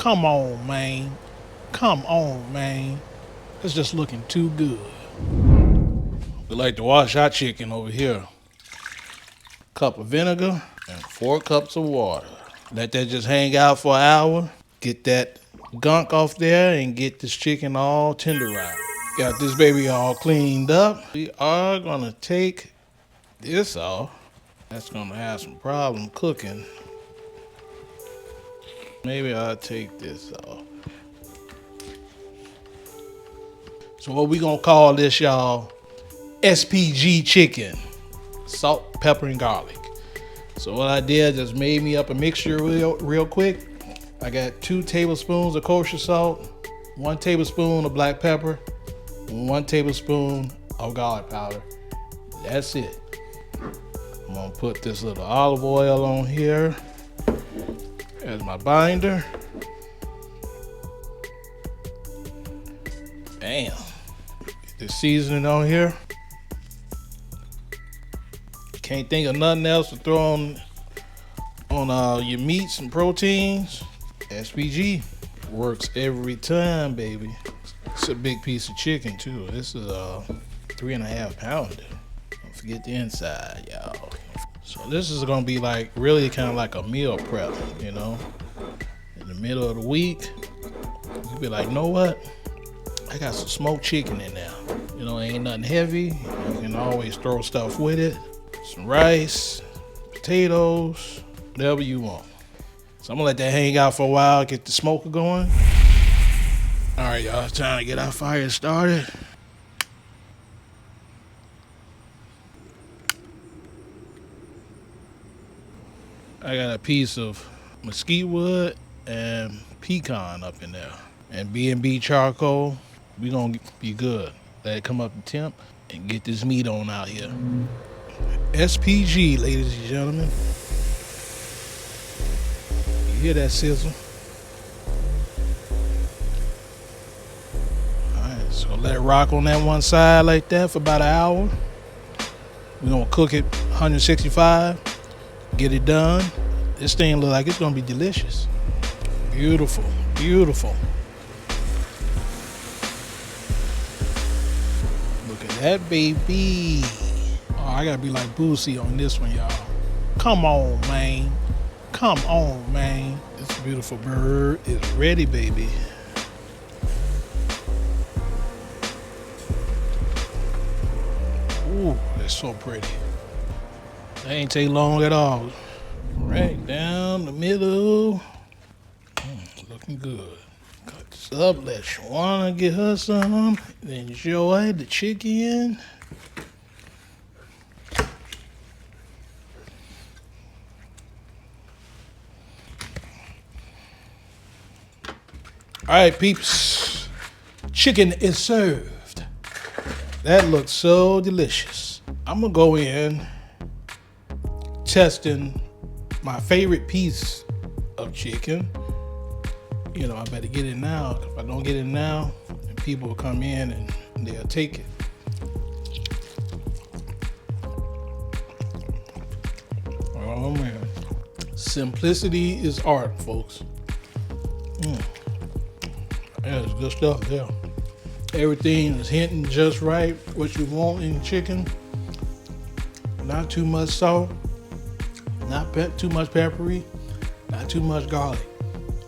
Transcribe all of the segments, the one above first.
Come on, man. Come on, man. It's just looking too good. We like to wash our chicken over here. Cup of vinegar and 4 cups of water. Let that just hang out for an hour. Get that gunk off there and get this chicken all tenderized. Got this baby all cleaned up. We are gonna take this off. That's gonna have some problem cooking. Maybe I'll take this off. So what we gonna call this, y'all? SPG chicken. Salt, pepper, and garlic. So what I did, just made me up a mixture real quick. I got 2 tablespoons of kosher salt, 1 tablespoon of black pepper, 1 tablespoon of garlic powder. That's it. I'm gonna put this little olive oil on here as my binder. Bam. Get the seasoning on here. Can't think of nothing else to throw on your meats and proteins. SPG works every time, baby. It's a big piece of chicken too. This is a 3.5 pounder. Don't forget the inside, y'all. So this is gonna be like really kind of like a meal prep, you know. In the middle of the week, you'll be like, know what? I got some smoked chicken in there. You know, ain't nothing heavy. You can always throw stuff with it. Some rice, potatoes, whatever you want. So I'm gonna let that hang out for a while, get the smoker going. All right, y'all, it's time to get our fire started. I got a piece of mesquite wood and pecan up in there. And B&B charcoal, we gonna be good. Let it come up to temp and get this meat on out here. SPG, ladies and gentlemen. You hear that sizzle? Alright, so let it rock on that one side like that for about an hour. We're gonna cook it 165, get it done. This thing look like it's gonna be delicious. Beautiful, beautiful. Look at that, baby. Oh, I gotta be like Boosie on this one, y'all. Come on, man. Come on, man. This beautiful bird is ready, baby. Ooh, that's so pretty. That ain't take long at all. Right down the middle. Looking good. Cut this up. Let Shawana get her some. Enjoy the chicken. All right, peeps. Chicken is served. That looks so delicious. I'm gonna go in testing my favorite piece of chicken. You know, I better get it now. If I don't get it now, then people will come in and they'll take it. Oh man. Simplicity is art, folks. That's good stuff there. Everything is hitting just right, what you want in chicken. Not too much salt, not too much peppery, not too much garlic.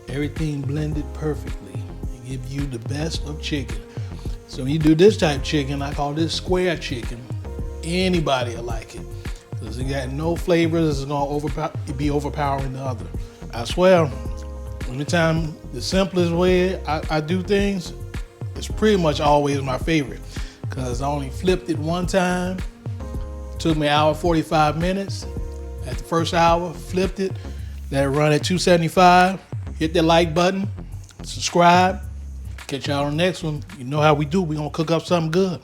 Everything blended perfectly and give you the best of chicken. So when you do this type of chicken, I call this square chicken. Anybody will like it because it got no flavors. It's gonna be overpowering the other. I swear, anytime the simplest way I do things, it's pretty much always my favorite because I only flipped it one time. It took me 1:45 minutes. At the first hour, flipped it, let it run at 275. Hit that like button, subscribe. Catch y'all on the next one. You know how we do. We're gonna cook up something good.